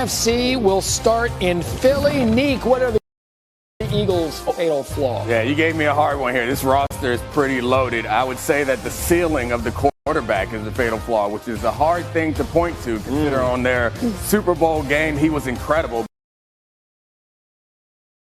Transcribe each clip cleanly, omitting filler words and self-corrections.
NFC will start in Philly. Neek, what are the Eagles' fatal flaw? Yeah, you gave me a hard one here. This roster is pretty loaded. I would say that the ceiling of the quarterback is the fatal flaw, which is a hard thing to point to. Consider on their Super Bowl game, he was incredible.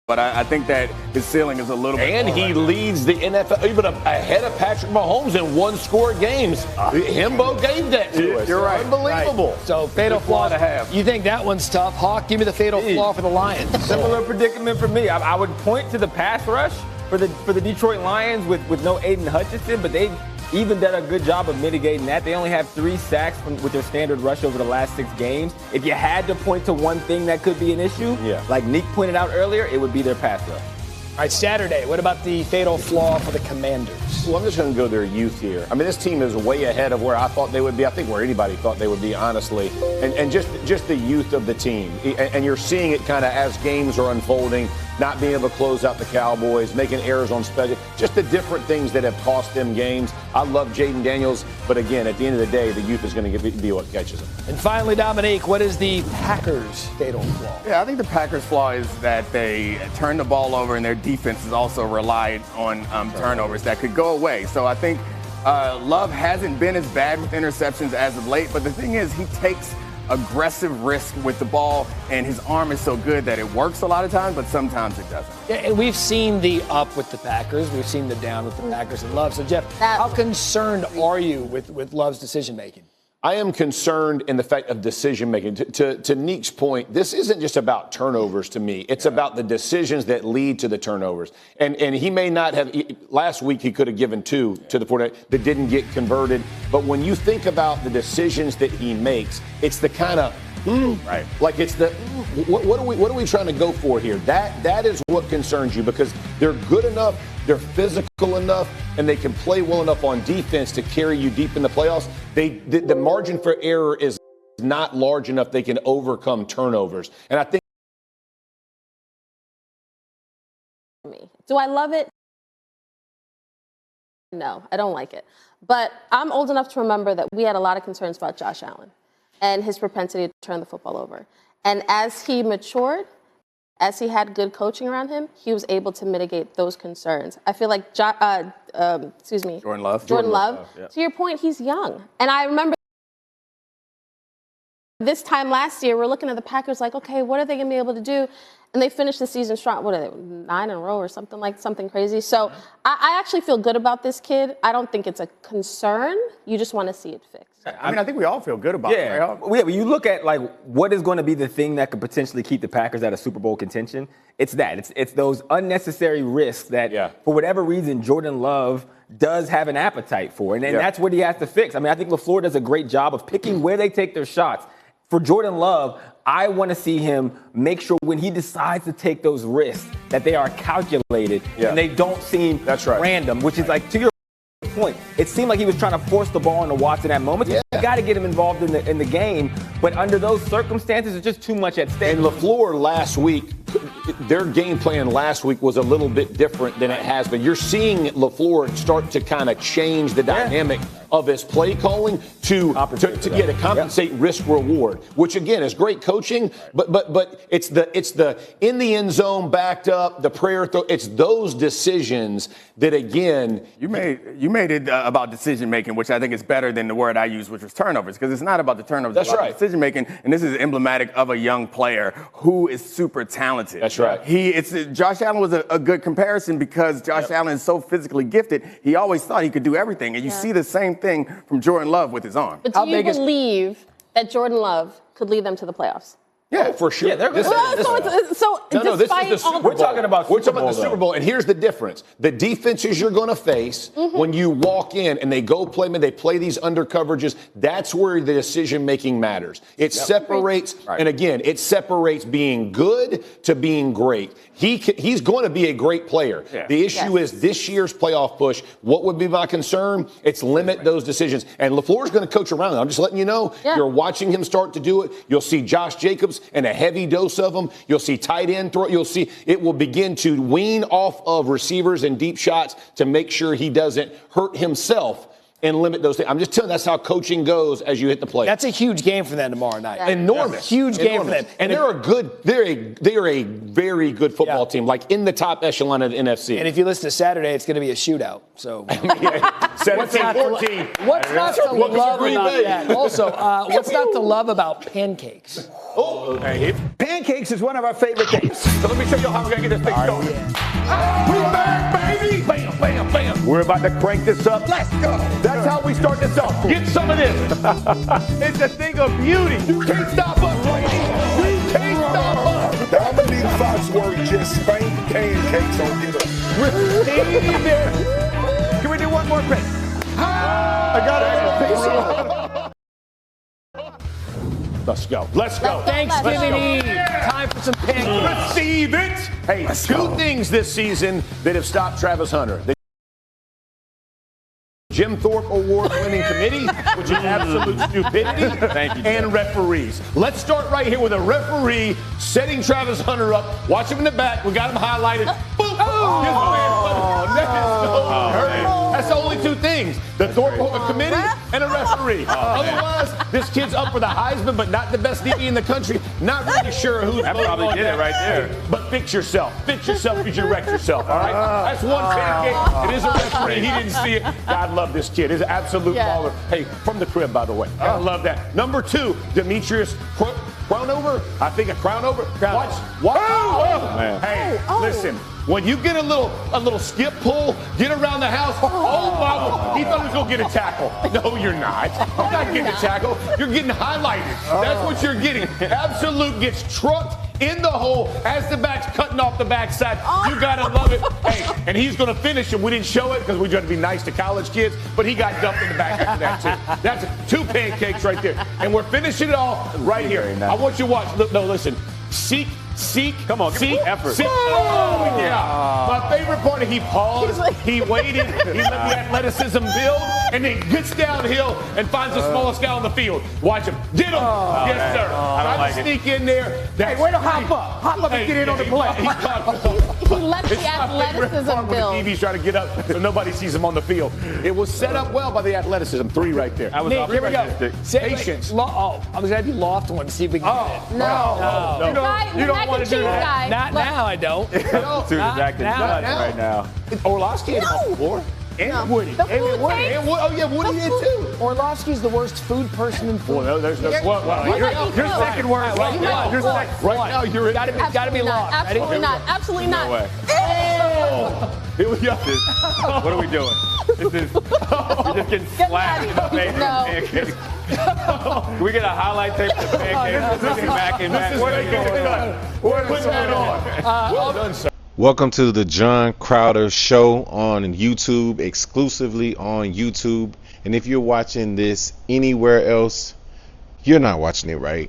But I think that his ceiling is a little bit. And he leads the NFL even ahead of Patrick Mahomes in one-score games. Himbo gave that to us. You're right. Unbelievable. Right. So fatal flaw to have. You think that one's tough? Hawk, give me the fatal flaw for the Lions. Similar predicament for me. I would point to the pass rush for the Detroit Lions with no Aiden Hutchinson, but they even done a good job of mitigating that. They only have 3 sacks with their standard rush over the last 6 games. If you had to point to one thing that could be an issue, like Neek pointed out earlier, it would be their pass rush. All right, Saturday, what about the fatal flaw for the Commanders? Well, I'm just going to go their youth here. I mean, this team is way ahead of where I thought they would be. I think where anybody thought they would be, honestly. And just the youth of the team. And you're seeing it kind of as games are unfolding, not being able to close out the Cowboys, making errors on special, just the different things that have cost them games. I love Jaden Daniels, but again, at the end of the day, the youth is going to be what catches them. And finally, Dominique, what is the Packers' fatal flaw? Yeah, I think the Packers' flaw is that they turn the ball over and their defense has also relied on turnovers that could go away. So I think Love hasn't been as bad with interceptions as of late, but the thing is he takes aggressive risk with the ball, and his arm is so good that it works a lot of times, but sometimes it doesn't. Yeah, and we've seen the up with the Packers. We've seen the down with the Packers and Love. So, Jeff, how concerned are you with Love's decision-making? I am concerned in the fact of decision making. To Neek's point, this isn't just about turnovers to me. It's about the decisions that lead to the turnovers. And he may not have, last week he could have given 2 to the 49 that didn't get converted. But when you think about the decisions that he makes, it's the kind of, right. Like it's the, what are we trying to go for here? That is what concerns you because they're good enough, they're physical enough, and they can play well enough on defense to carry you deep in the playoffs. The margin for error is not large enough they can overcome turnovers. And I think. Do I love it? No, I don't like it. But I'm old enough to remember that we had a lot of concerns about Josh Allen and his propensity to turn the football over. And as he matured, as he had good coaching around him, he was able to mitigate those concerns. I feel like, Jordan Love. Yeah. To your point, he's young. And I remember this time last year, we're looking at the Packers like, okay, what are they going to be able to do? And they finished the season strong. What are they, 9 in a row or something crazy? So I actually feel good about this kid. I don't think it's a concern. You just want to see it fixed. I think we all feel good about it. Right? When you look at like what is going to be the thing that could potentially keep the Packers out of Super Bowl contention, it's that. It's those unnecessary risks that, for whatever reason, Jordan Love does have an appetite for. And that's what he has to fix. I mean, I think LaFleur does a great job of picking where they take their shots. For Jordan Love, I want to see him make sure when he decides to take those risks that they are calculated and they don't seem random, which is like, to your point, it seemed like he was trying to force the ball into Watson at moments. You got to get him involved in the game, but under those circumstances, it's just too much at stake. And LaFleur last week, their game plan last week was a little bit different than it has been. You're seeing LaFleur start to kind of change the dynamic of his play calling to compensate risk reward, which again is great coaching, but it's the in the end zone backed up, the prayer throw. It's those decisions that again you made it about decision making, which I think is better than the word I used, which was turnovers, because it's not about the turnovers. It's about decision making, and this is emblematic of a young player who is super talented. That's right. Josh Allen was a good comparison because Josh Allen is so physically gifted. He always thought he could do everything, and you see the same thing from Jordan Love with his arm. But do you believe that Jordan Love could lead them to the playoffs? Yeah, for sure. Yeah, this is the Super Bowl, and here's the difference. The defenses you're going to face when you walk in and they play these under coverages, that's where the decision-making matters. It separates, and again, it separates being good to being great. He's going to be a great player. Yeah. The issue is this year's playoff push. What would be my concern? It's limit those decisions. And LaFleur's going to coach around it. I'm just letting you know. Yeah. You're watching him start to do it. You'll see Josh Jacobs and a heavy dose of them. You'll see tight end throw. You'll see it will begin to wean off of receivers and deep shots to make sure he doesn't hurt himself and limit those things. I'm just telling you, that's how coaching goes as you hit the plate. That's a huge game for them tomorrow night. Enormous. Huge game for them. And they're a very good football team, like in the top echelon of the NFC. And if you listen to Saturday, it's going to be a shootout. So 17-14. What's not to love about that? Also, what's not to love about pancakes? Pancakes is one of our favorite things. So let me show you how we're going to get this thing started. We back, baby! Bam, bam, bam. We're about to crank this up. Let's go. That's how we start this off. Get some of this. It's a thing of beauty. You can't stop us, lady. You can't stop us. Dominique Foxworth just spanked pancakes on you. Can we do one more quick? I got it. Let's go. Let's go. Thanksgiving Eve. Time for some pancakes. Receive it. Hey, two things this season that have stopped Travis Hunter. The Jim Thorpe Award-winning committee, which is absolute stupidity, Thank you, and referees. Let's start right here with a referee setting Travis Hunter up. Watch him in the back. We got him highlighted. Boom! That's the only two things. The Thorpe committee and a referee. Otherwise, this kid's up for the Heisman, but not the best DB in the country. Not really sure who's That probably did it right there. But fix yourself. Fix yourself because you wrecked yourself, all right? That's one pancake. It is a referee. He didn't see it. God love this kid. He's an absolute baller. Hey, from the crib, by the way. I love that. Number 2, Demetrius Crownover. I think a Crownover. Watch. man. Hey, listen. When you get a little skip pull, get around the house. Oh my! He thought he was gonna get a tackle. No, you're not. You're not getting a tackle. You're getting highlighted. That's what you're getting. Absolute gets trucked in the hole as the back's cutting off the backside. You gotta love it. Hey, and he's gonna finish him. We didn't show it because we tried to be nice to college kids, but he got dumped in the back after that too. That's 2 pancakes right there, and we're finishing it all right here. I want you to watch. No, listen. Seek. Come on, seek effort. Oh, yeah. My favorite part is he paused, he waited, he let the athleticism build, and then gets downhill and finds the smallest guy on the field. Watch him. Get him. Yes, sir. Try to sneak in there. Hey, way to hop up. Hop up and get in on the play. He let the athleticism build. DB's trying to get up so nobody sees him on the field. It was set up well by the athleticism. 3 right there. Nick, here we go. Patience. I was going to have you loft one to see if we can get it. No. You don't want to do that. Guy. Not now, I don't. Too distracted right now. Orlovsky on the floor. And Woody. The food Woody. Oh, yeah, Woody did too. Orlovsky's the worst food person in food. Well, there's no. You're second worst. Right now, you're in. Gotta be locked. Absolutely not. Absolutely not. No way. Here we go. What are we doing? We're just getting slapped in the face with pancakes. Can we get a highlight tape of the pancakes? Back and back. What are you doing? Put that on. Well done, sir. Welcome to the John Crowder Show on YouTube, exclusively on YouTube. And if you're watching this anywhere else, you're not watching it right.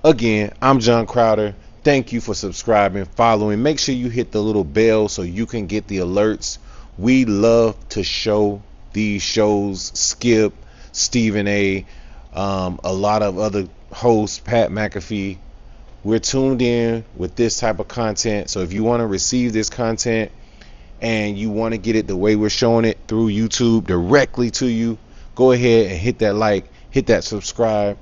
Again, I'm John Crowder. Thank you for subscribing, following. Make sure you hit the little bell so you can get the alerts. We love to show these shows. Skip, Stephen A., a lot of other hosts, Pat McAfee. We're tuned in with this type of content. So if you want to receive this content and you want to get it the way we're showing it through YouTube directly to you, go ahead and hit that like, hit that subscribe,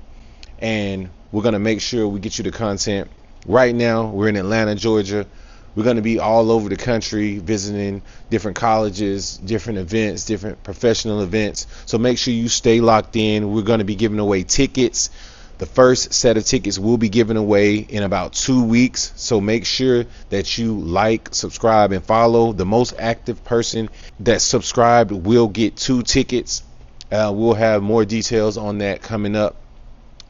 and we're going to make sure we get you the content. Right now, we're in Atlanta, Georgia. We're going to be all over the country visiting different colleges, different events, different professional events. So make sure you stay locked in. We're going to be giving away tickets. The first set of tickets will be given away in about 2 weeks. So make sure that you like, subscribe, and follow. The most active person that subscribed will get 2 tickets. We'll have more details on that coming up.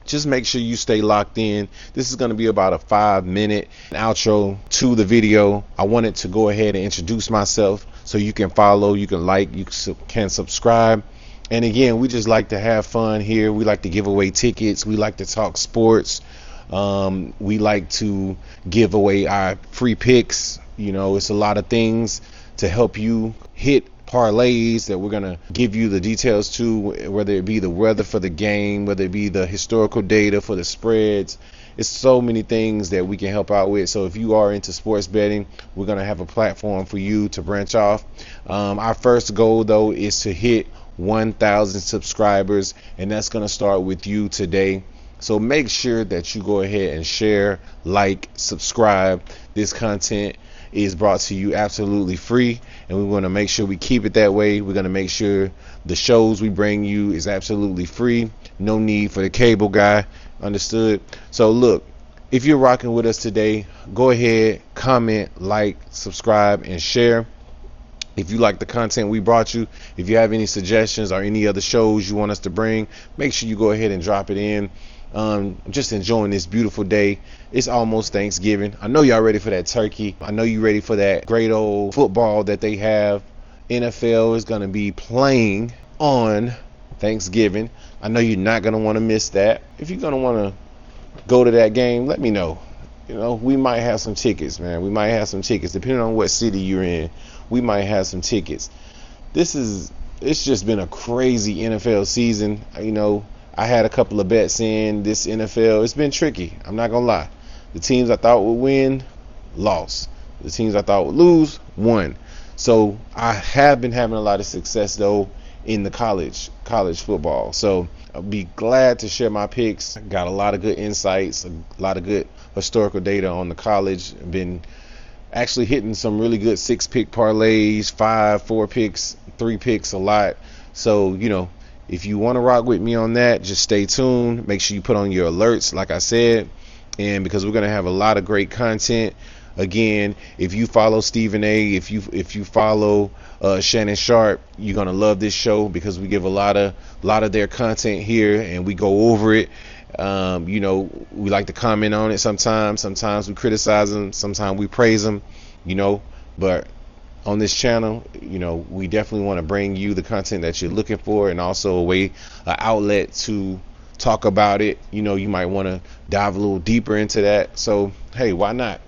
Just make sure you stay locked in. This is going to be about a 5-minute outro to the video. I wanted to go ahead and introduce myself so you can follow, you can like, you can subscribe. And again, we just like to have fun here. We like to give away tickets. We like to talk sports. We like to give away our free picks. You know, it's a lot of things to help you hit parlays that we're going to give you the details to, whether it be the weather for the game, whether it be the historical data for the spreads. It's so many things that we can help out with. So if you are into sports betting, we're going to have a platform for you to branch off. Our first goal, though, is to hit 1,000 subscribers, and that's going to start with you today. So make sure that you go ahead and share, like, subscribe. This content is brought to you absolutely free, and we want to make sure we keep it that way. We're going to make sure the shows we bring you is absolutely free. No need for the cable guy. Understood? So look, if you're rocking with us today, go ahead, comment, like, subscribe, and share. If you like the content we brought you, if you have any suggestions or any other shows you want us to bring, make sure you go ahead and drop it in. I'm just enjoying this beautiful day. It's almost Thanksgiving. I know y'all ready for that turkey. I know you ready for that great old football that they have. NFL is going to be playing on Thanksgiving. I know you're not going to want to miss that. If you're going to want to go to that game, let me know. You know, we might have some tickets, man. We might have some tickets, depending on what city you're in. We might have some tickets. It's just been a crazy NFL season. You know, I had a couple of bets in this NFL. It's been tricky. I'm not going to lie. The teams I thought would win, lost. The teams I thought would lose, won. So I have been having a lot of success, though, in the college football. So I'll be glad to share my picks. Got a lot of good insights, a lot of good historical data on the college. I've been actually hitting some really good 6-pick parlays, 5, 4 picks, 3 picks, a lot. So, you know, if you want to rock with me on that, just stay tuned. Make sure you put on your alerts, like I said, and because we're going to have a lot of great content. Again, if you follow Stephen A, if you follow Shannon Sharp, you're gonna love this show because we give a lot of their content here and we go over it. You know, we like to comment on it sometimes. Sometimes we criticize them. Sometimes we praise them. You know, but on this channel, you know, we definitely want to bring you the content that you're looking for, and also an outlet to talk about it. You know, you might want to dive a little deeper into that. So hey, why not?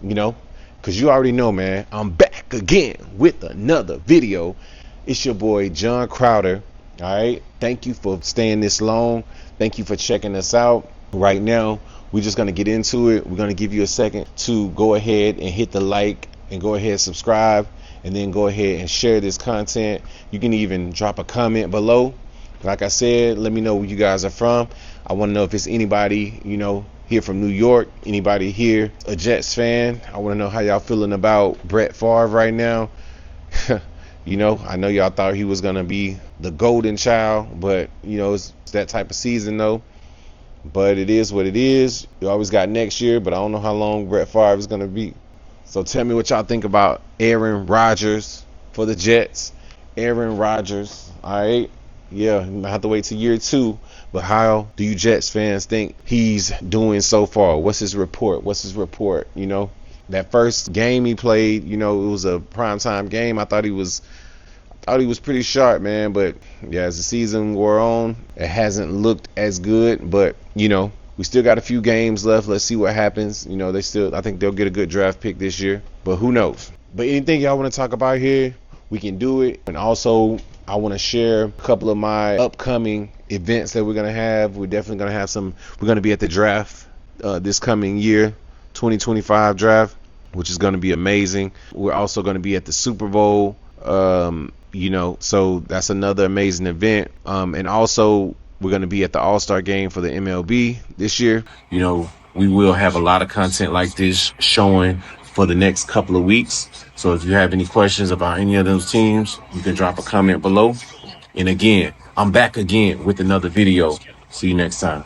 You know, because you already know, man, I'm back again with another video. It's your boy John Crowder. All right, thank you for staying this long. Thank you for checking us out. Right now we're just going to get into it. We're going to give you a second to go ahead and hit the like and go ahead and subscribe, and then go ahead and share this content. You can even drop a comment below. Like I said, let me know where you guys are from. I want to know if it's anybody, you know, here from New York, anybody here a Jets fan. I want to know how y'all feeling about Brett Favre right now. You know, I know y'all thought he was gonna be the golden child, but you know, it's that type of season though. But it is what it is. You always got next year, but I don't know how long Brett Favre is gonna be. So tell me what y'all think about Aaron Rodgers for the Jets. Aaron Rodgers, all right. Yeah, you might have to wait till year 2. But how do you Jets fans think he's doing so far? What's his report? You know, that first game he played, you know, it was a primetime game. I thought he was pretty sharp, man. But yeah, as the season wore on, it hasn't looked as good. But you know, we still got a few games left. Let's see what happens. You know, I think they'll get a good draft pick this year. But who knows? But anything y'all want to talk about here, we can do it. And also, I want to share a couple of my upcoming events that we're going to have. We're definitely going to have we're going to be at the draft this coming year, 2025 draft, which is going to be amazing. We're also going to be at the Super Bowl, you know, so that's another amazing event. And also we're going to be at the All-Star game for the MLB this year. You know, we will have a lot of content like this showing for the next couple of weeks. So if you have any questions about any of those teams, you can drop a comment below. And again, I'm back again with another video. See you next time.